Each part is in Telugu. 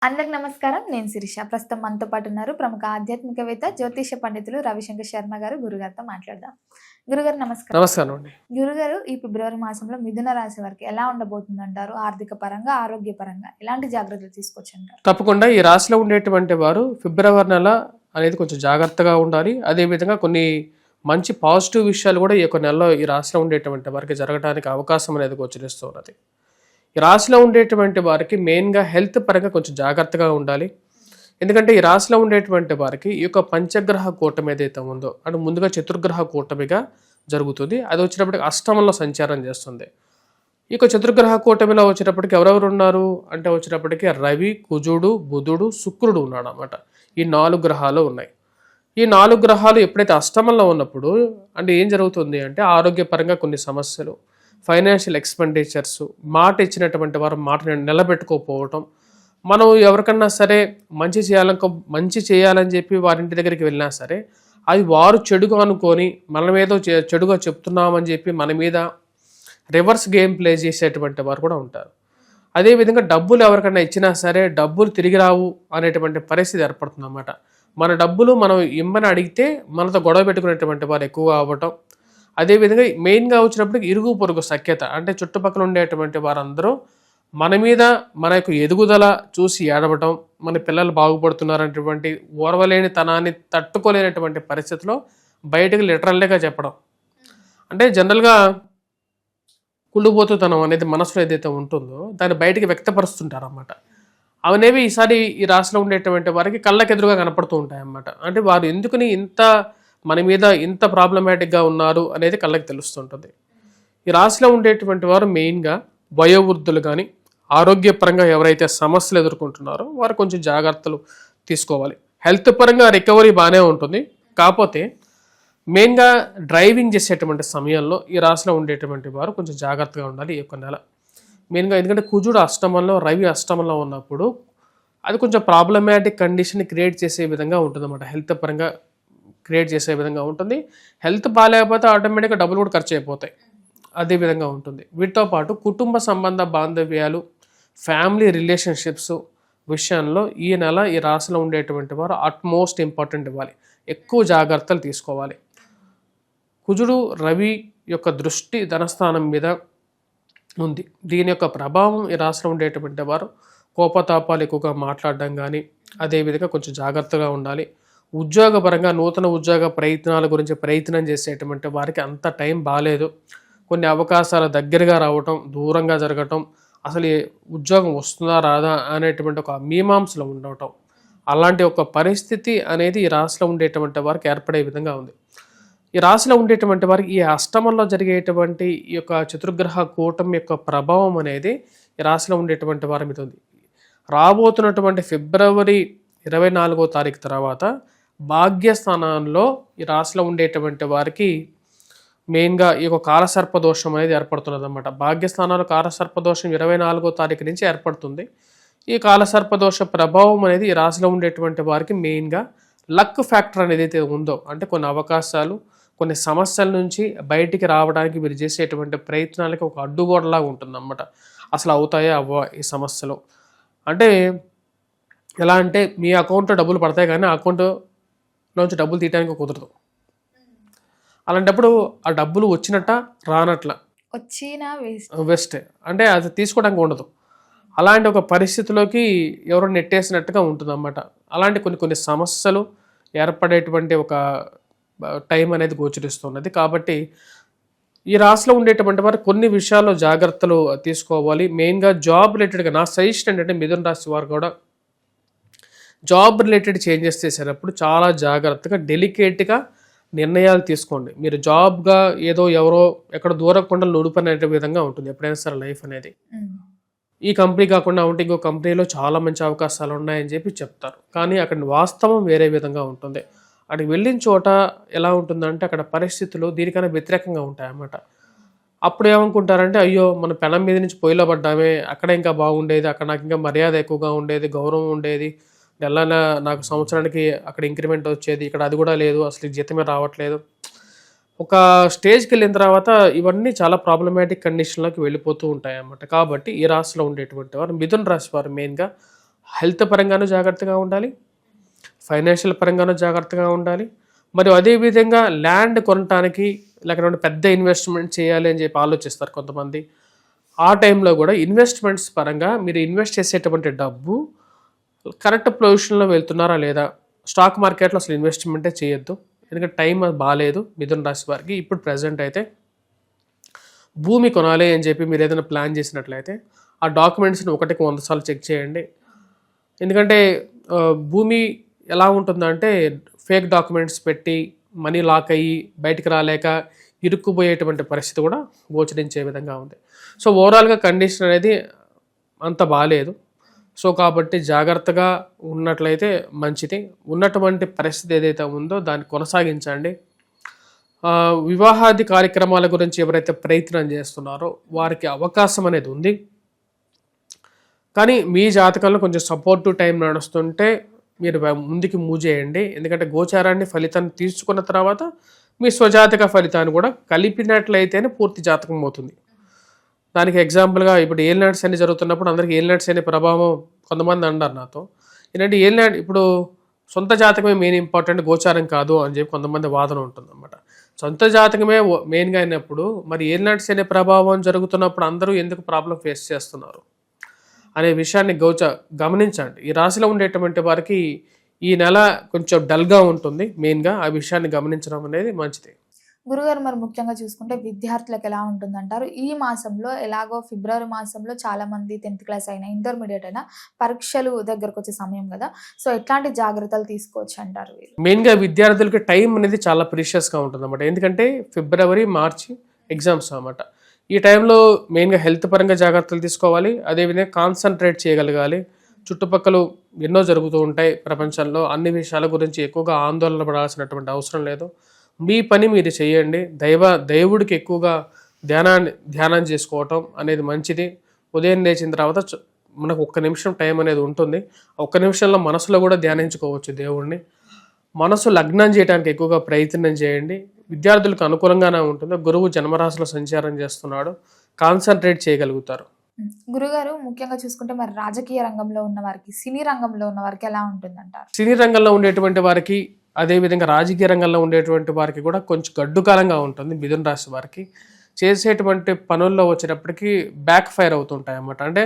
అందరికి నమస్కారం. నేను శిరీష. ప్రస్తుతం మనతో పాటు ఉన్నారు ప్రముఖ ఆధ్యాత్మికవేత్త, జ్యోతిష పండితులు రవిశంకర్ శర్మ గారు. గురుగారితో మాట్లాడదాం. గురుగారు నమస్కారం. నమస్కారం అండి. గురుగారు, ఈ ఫిబ్రవరి మాసంలో మిథున రాశి వారికి ఎలా ఉండబోతుందంటారు? ఆర్థిక పరంగా, ఆరోగ్య పరంగా ఎలాంటి జాగ్రత్తలు తీసుకోవచ్చంటారు? తప్పకుండా ఈ రాశిలో ఉండేటువంటి వారు ఫిబ్రవరి నెల అనేది కొంచెం జాగ్రత్తగా ఉండాలి. అదేవిధంగా కొన్ని మంచి పాజిటివ్ విషయాలు కూడా ఈ యొక్క నెలలో ఈ రాశిలో ఉండేటువంటి వారికి జరగడానికి అవకాశం అనేది గోచరిస్తూ ఉన్నది. ఈ రాశిలో ఉండేటువంటి వారికి మెయిన్గా హెల్త్ పరంగా కొంచెం జాగ్రత్తగా ఉండాలి. ఎందుకంటే ఈ రాశిలో ఉండేటువంటి వారికి ఈ యొక్క పంచగ్రహ కూటమి ఏదైతే ఉందో అంటే ముందుగా చతుర్గ్రహ కూటమిగా జరుగుతుంది. అది వచ్చినప్పటికి అష్టమంలో సంచారం చేస్తుంది. ఈ యొక్క చతుర్గ్రహ కూటమిలో వచ్చేటప్పటికి ఎవరెవరు ఉన్నారు అంటే వచ్చేటప్పటికి రవి, కుజుడు, బుధుడు, శుక్రుడు ఉన్నాడు అన్నమాట. ఈ 4 గ్రహాలు ఉన్నాయి. ఈ 4 గ్రహాలు ఎప్పుడైతే అష్టమంలో ఉన్నప్పుడు అంటే ఏం జరుగుతుంది అంటే ఆరోగ్యపరంగా కొన్ని సమస్యలు, ఫైనాన్షియల్ ఎక్స్పెండిచర్స్, మాట ఇచ్చినటువంటి వారు మాటని నిలబెట్టుకోకపోవటం, మనం ఎవరికన్నా సరే మంచి చేయాలని చెప్పి వారింటి దగ్గరికి వెళ్ళినా సరే అది వారు చెడుగా అనుకొని మనం ఏదో చెడుగా చెప్తున్నామని చెప్పి మన మీద రివర్స్ గేమ్ ప్లే చేసేటువంటి వారు కూడా ఉంటారు. అదేవిధంగా డబ్బులు ఎవరికైనా ఇచ్చినా సరే డబ్బులు తిరిగి రావు అనేటువంటి పరిస్థితి ఏర్పడుతుంది అన్నమాట. మన డబ్బులు మనం ఇమ్మని అడిగితే మనతో గొడవ పెట్టుకునేటువంటి వారు ఎక్కువగా అవ్వటం. అదేవిధంగా మెయిన్గా వచ్చినప్పటికి ఇరుగు పొరుగు సఖ్యత అంటే చుట్టుపక్కల ఉండేటువంటి వారందరూ మన మీద మన యొక్క ఎదుగుదల చూసి ఏడవటం, మన పిల్లలు బాగుపడుతున్నారనేటువంటి ఓర్వలేని తనాన్ని తట్టుకోలేనటువంటి పరిస్థితిలో బయటకు లిటరల్గా చెప్పడం. అంటే జనరల్గా కుళ్ళుబోతుతనం అనేది మనసులో ఏదైతే ఉంటుందో దాన్ని బయటికి వ్యక్తపరుస్తుంటారు అన్నమాట. అవనేవి ఈసారి ఈ రాశిలో ఉండేటువంటి వారికి కళ్ళకెదురుగా కనపడుతూ ఉంటాయి అన్నమాట. అంటే వారు ఎందుకని మన మీద ఇంత ప్రాబ్లమాటిక్గా ఉన్నారు అనేది కళ్ళకి తెలుస్తుంటుంది. ఈ రాశిలో ఉండేటువంటి వారు మెయిన్గా వయోవృద్ధులు కానీ ఆరోగ్యపరంగా ఎవరైతే సమస్యలు ఎదుర్కొంటున్నారో వారు కొంచెం జాగ్రత్తలు తీసుకోవాలి. హెల్త్ పరంగా రికవరీ బాగానే ఉంటుంది. కాకపోతే మెయిన్గా డ్రైవింగ్ చేసేటువంటి సమయంలో ఈ రాశిలో ఉండేటువంటి వారు కొంచెం జాగ్రత్తగా ఉండాలి ఈ యొక్క నెల. మెయిన్గా ఎందుకంటే కుజుడు అష్టమంలో, రవి అష్టమంలో ఉన్నప్పుడు అది కొంచెం ప్రాబ్లమాటిక్ కండిషన్ క్రియేట్ చేసే విధంగా ఉంటుంది అన్నమాట. హెల్త్ పరంగా క్రియేట్ చేసే విధంగా ఉంటుంది. హెల్త్ బాగాలేకపోతే ఆటోమేటిక్గా డబ్బులు కూడా ఖర్చు అయిపోతాయి. అదే విధంగా ఉంటుంది. వీటితో పాటు కుటుంబ సంబంధ బాంధవ్యాలు, ఫ్యామిలీ రిలేషన్షిప్స్ విషయంలో ఈ నెల ఈ రాశిలో ఉండేటువంటి వారు అట్మోస్ట్ ఇంపార్టెంట్ ఇవ్వాలి. ఎక్కువ జాగ్రత్తలు తీసుకోవాలి. కుజుడు, రవి యొక్క దృష్టి ధనస్థానం మీద ఉంది. దీని యొక్క ప్రభావం ఈ రాశిలో ఉండేటువంటి వారు కోపతాపాలు ఎక్కువగా మాట్లాడడం కానీ అదేవిధంగా కొంచెం జాగ్రత్తగా ఉండాలి. ఉద్యోగపరంగా నూతన ఉద్యోగ ప్రయత్నాల గురించి ప్రయత్నం చేసేటువంటి వారికి అంత టైం బాగాలేదు. కొన్ని అవకాశాల దగ్గరగా రావటం, దూరంగా జరగటం, అసలు ఉద్యోగం వస్తుందా రాదా అనేటువంటి ఒక మీమాంసలో ఉండటం, అలాంటి ఒక పరిస్థితి అనేది ఈ రాశిలో ఉండేటువంటి వారికి ఏర్పడే విధంగా ఉంది. ఈ రాశిలో ఉండేటువంటి వారికి ఈ అష్టమంలో జరిగేటువంటి ఈ యొక్క చతుర్గ్రహ కూటమి యొక్క ప్రభావం అనేది ఈ రాశిలో ఉండేటువంటి వారి మీద ఉంది. రాబోతున్నటువంటి ఫిబ్రవరి 24వ తారీఖు తర్వాత భాగ్యస్థానంలో ఈ రాశిలో ఉండేటువంటి వారికి మెయిన్గా ఈ యొక్క కాలసర్పదోషం అనేది ఏర్పడుతున్నది అన్నమాట. భాగ్యస్థానాలు కాలసర్పదోషం 24వ తారీఖు నుంచి ఏర్పడుతుంది. ఈ కాలసర్పదోష ప్రభావం అనేది ఈ రాశిలో ఉండేటువంటి వారికి మెయిన్గా లక్ ఫ్యాక్టర్ అనేది అయితే ఉందో అంటే కొన్ని అవకాశాలు, కొన్ని సమస్యల నుంచి బయటికి రావడానికి మీరు చేసేటువంటి ప్రయత్నాలకి ఒక అడ్డుగోడలాగా ఉంటుందన్నమాట. అసలు అవుతాయా అవ్వ ఈ సమస్యలు అంటే ఎలా అంటే మీ అకౌంట్లో డబ్బులు పడతాయి కానీ ఆ అకౌంట్లోంచి డబ్బులు తీయడానికి కుదరదు. అలాంటప్పుడు ఆ డబ్బులు వచ్చినట్ట రానట్ల వేస్ట్ అంటే అది తీసుకోవడానికి ఉండదు. అలాంటి ఒక పరిస్థితిలోకి ఎవరో నెట్టేసినట్టుగా ఉంటుంది అన్నమాట. అలాంటి కొన్ని సమస్యలు ఏర్పడేటువంటి ఒక టైం అనేది గోచరిస్తున్నది. కాబట్టి ఈ రాశిలో ఉండేటువంటి వారు కొన్ని విషయాల్లో జాగ్రత్తలు తీసుకోవాలి. మెయిన్గా జాబ్ రిలేటెడ్గా నా సజెషన్ ఏంటంటే మిథున రాశి వారు కూడా జాబ్ రిలేటెడ్ చేంజెస్ చేసేటప్పుడు చాలా జాగ్రత్తగా డెలికేట్గా నిర్ణయాలు తీసుకోండి. మీరు జాబ్గా ఏదో ఎవరో ఎక్కడ దూరకుండా నుడుపనే విధంగా ఉంటుంది ఎప్పుడైనా సరే లైఫ్ అనేది. ఈ కంపెనీ కాకుండా ఉంటే ఇంకో కంపెనీలో చాలా మంచి అవకాశాలు ఉన్నాయని చెప్పి చెప్తారు, కానీ అక్కడ వాస్తవం వేరే విధంగా ఉంటుంది. అక్కడికి వెళ్ళిన చోట ఎలా ఉంటుందంటే అక్కడ పరిస్థితులు దీనికన్నా వ్యతిరేకంగా ఉంటాయన్నమాట. అప్పుడు ఏమనుకుంటారంటే అయ్యో మన పెనం మీద నుంచి పొయ్యిలో పడ్డామే, అక్కడ ఇంకా బాగుండేది, అక్కడ నాకు ఇంకా మర్యాద ఎక్కువగా ఉండేది, గౌరవం ఉండేది, నెలన నాకు సంవత్సరానికి అక్కడ ఇంక్రిమెంట్ వచ్చేది, ఇక్కడ అది కూడా లేదు, అసలు జీతమే రావట్లేదు. ఒక స్టేజ్కి వెళ్ళిన తర్వాత ఇవన్నీ చాలా ప్రాబ్లమాటిక్ కండిషన్లోకి వెళ్ళిపోతూ ఉంటాయి అన్నమాట. కాబట్టి ఈ రాశిలో ఉండేటువంటి వారు మిథున రాశి వారు మెయిన్గా హెల్త్ పరంగానూ జాగ్రత్తగా ఉండాలి, ఫైనాన్షియల్ పరంగానూ జాగ్రత్తగా ఉండాలి. మరియు అదేవిధంగా ల్యాండ్ కొనడానికి లేకపోతే పెద్ద ఇన్వెస్ట్మెంట్ చేయాలి అని చెప్పి ఆలోచిస్తారు కొంతమంది. ఆ టైంలో కూడా ఇన్వెస్ట్మెంట్స్ పరంగా మీరు ఇన్వెస్ట్ చేసేటువంటి డబ్బు కరెక్ట్ పొజిషన్లో వెళ్తున్నారా లేదా, స్టాక్ మార్కెట్లో అసలు ఇన్వెస్ట్మెంటే చేయొద్దు. ఎందుకంటే టైం బాగాలేదు మిథున రాశి వారికి. ఇప్పుడు ప్రజెంట్ అయితే భూమి కొనాలి అని చెప్పి మీరు ఏదైనా ప్లాన్ చేసినట్లయితే ఆ డాక్యుమెంట్స్ని 100 సార్లు చెక్ చేయండి. ఎందుకంటే భూమి ఎలా ఉంటుందంటే ఫేక్ డాక్యుమెంట్స్ పెట్టి మనీ లాక్ అయ్యి బయటికి రాలేక ఇరుక్కుపోయేటువంటి పరిస్థితి కూడా గోచరించే విధంగా ఉంది. సో ఓవరాల్గా కండిషన్ అనేది అంత బాగాలేదు. సో కాబట్టి జాగ్రత్తగా ఉన్నట్లయితే మంచిది. ఉన్నటువంటి పరిస్థితి ఏదైతే ఉందో దాన్ని కొనసాగించండి. వివాహాది కార్యక్రమాల గురించి ఎవరైతే ప్రయత్నం చేస్తున్నారో వారికి అవకాశం అనేది ఉంది. కానీ మీ జాతకంలో కొంచెం సపోర్టివ్ టైం నడుస్తుంటే మీరు ముందుకు మూవ్ చేయండి. ఎందుకంటే గోచారాన్ని ఫలితాన్ని తీసుకున్న తర్వాత మీ స్వజాతక ఫలితాన్ని కూడా కలిపినట్లయితేనే పూర్తి జాతకం అవుతుంది. దానికి ఎగ్జాంపుల్గా ఇప్పుడు ఏలినాటి శని జరుగుతున్నప్పుడు అందరికీ ఏలినాటి శని ప్రభావం కొంతమంది అన్నారు నాతో. ఏంటంటే ఏలినాటి ఇప్పుడు సొంత జాతకమే మెయిన్ ఇంపార్టెంట్, గోచారం కాదు అని చెప్పి కొంతమంది వాదన ఉంటుంది అన్నమాట. సొంత జాతకమే మెయిన్గా అయినప్పుడు మరి ఏలినాటి శని ప్రభావం జరుగుతున్నప్పుడు అందరూ ఎందుకు ప్రాబ్లం ఫేస్ చేస్తున్నారు అనే విషయాన్ని గమనించండి. ఈ రాశిలో ఉండేటువంటి వారికి ఈ నెల కొంచెం డల్గా ఉంటుంది. మెయిన్గా ఆ విషయాన్ని గమనించడం అనేది మంచిది. గురుగారు మరి ముఖ్యంగా చూసుకుంటే విద్యార్థులకు ఎలా ఉంటుందంటారు? ఈ మాసంలో ఎలాగో ఫిబ్రవరి మాసంలో చాలా మంది 10th క్లాస్ అయినా ఇంటర్మీడియట్ అయినా పరీక్షలు దగ్గరకు వచ్చే సమయం కదా, సో ఎట్లాంటి జాగ్రత్తలు తీసుకోవచ్చు అంటారు? మెయిన్గా విద్యార్థులకి టైం అనేది చాలా ప్రీషియస్గా ఉంటుంది అన్నమాట. ఎందుకంటే ఫిబ్రవరి మార్చి ఎగ్జామ్స్ అన్నమాట. ఈ టైంలో మెయిన్గా హెల్త్ పరంగా జాగ్రత్తలు తీసుకోవాలి. అదేవిధంగా కాన్సన్ట్రేట్ చేయగలగాలి. చుట్టుపక్కల ఎన్నో జరుగుతూ ఉంటాయి ప్రపంచంలో, అన్ని విషయాల గురించి ఎక్కువగా ఆందోళన పడాల్సినటువంటి అవసరం లేదు. మీ పని మీరు చేయండి. దేవుడికి ఎక్కువగా ధ్యానం చేసుకోవటం అనేది మంచిది. ఉదయం లేచిన తర్వాత మనకు 1 నిమిషం టైం అనేది ఉంటుంది. 1 నిమిషంలో మనసులో కూడా ధ్యానించుకోవచ్చు దేవుడిని. మనసు లగ్నం చేయడానికి ఎక్కువగా ప్రయత్నం చేయండి. విద్యార్థులకు అనుకూలంగానే ఉంటుంది. గురువు జన్మరాశిలో సంచారం చేస్తున్నాడు, కాన్సన్ట్రేట్ చేయగలుగుతారు. గురుగారు ముఖ్యంగా చూసుకుంటే మరి రాజకీయ రంగంలో ఉన్న వారికి, సినీ రంగంలో ఉన్న వారికి ఎలా ఉంటుందంటారు? సినీ రంగంలో ఉండేటువంటి వారికి, అదేవిధంగా రాజకీయ రంగంలో ఉండేటువంటి వారికి కూడా కొంచెం గడ్డు కాలంగా ఉంటుంది. మిథున రాశి వారికి చేసేటువంటి పనుల్లో వచ్చేటప్పటికి బ్యాక్ ఫైర్ అవుతుంటాయి అన్నమాట. అంటే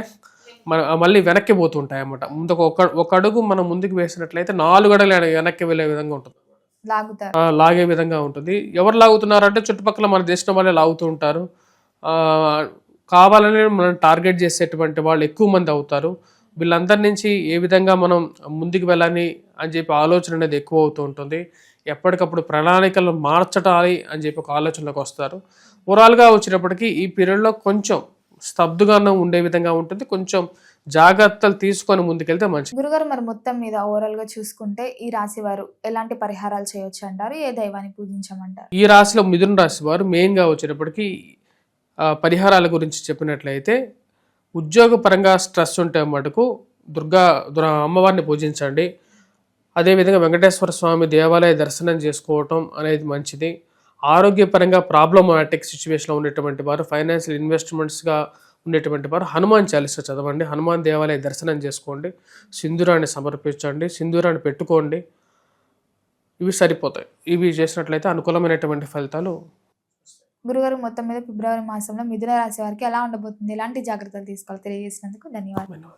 మళ్ళీ వెనక్కి పోతుంటాయి అన్నమాట. ముందుకు ఒక అడుగు మనం ముందుకు వేసినట్లయితే 4 అడుగులు వెనక్కి వెళ్ళే విధంగా ఉంటుంది, లాగే విధంగా ఉంటుంది. ఎవరు లాగుతున్నారు అంటే చుట్టుపక్కల మన దేశం వాళ్ళే లాగుతూ ఉంటారు. కావాలని మనం టార్గెట్ చేసేటువంటి వాళ్ళు ఎక్కువ మంది అవుతారు. వీళ్ళందరి నుంచి ఏ విధంగా మనం ముందుకు అని చెప్పి ఆలోచన అనేది ఎక్కువ అవుతూ ఉంటుంది. ఎప్పటికప్పుడు ప్రణాళికలు మార్చటాలి అని చెప్పి ఒక ఆలోచనలోకి వస్తారు. ఓవరాల్గా వచ్చేటప్పటికి ఈ పీరియడ్లో కొంచెం స్తబ్దుగానే ఉండే విధంగా ఉంటుంది. కొంచెం జాగ్రత్తలు తీసుకొని ముందుకెళ్తే మంచిది. గురుగారు మరి మొత్తం మీద ఓవరాల్ గా చూసుకుంటే ఈ రాశి వారు ఎలాంటి పరిహారాలు చేయొచ్చు అంటారు? ఏ దైవాన్ని పూజించమంటారు? ఈ రాశిలో మిథున రాశి వారు మెయిన్గా వచ్చేటప్పటికి పరిహారాల గురించి చెప్పినట్లయితే ఉద్యోగపరంగా స్ట్రెస్ ఉంటే మటుకు దుర్గా అమ్మవారిని పూజించండి. అదేవిధంగా వెంకటేశ్వర స్వామి దేవాలయ దర్శనం చేసుకోవటం అనేది మంచిది. ఆరోగ్యపరంగా ప్రాబ్లమాటిక్ సిచ్యువేషన్లో ఉండేటువంటి వారు, ఫైనాన్షియల్ ఇన్వెస్ట్మెంట్స్గా ఉండేటువంటి వారు హనుమాన్ చాలీసా చదవండి, హనుమాన్ దేవాలయ దర్శనం చేసుకోండి, సింధూరాన్ని సమర్పించండి, సింధూరాన్ని పెట్టుకోండి. ఇవి సరిపోతాయి. ఇవి చేసినట్లయితే అనుకూలమైనటువంటి ఫలితాలు. గురుగారు మొత్తం మీద ఫిబ్రవరి మాసంలో మిథున రాశి వారికి ఎలా ఉండబోతుంది, ఎలాంటి జాగ్రత్తలు తీసుకోవాలి తెలియజేసినందుకు ధన్యవాదాలు.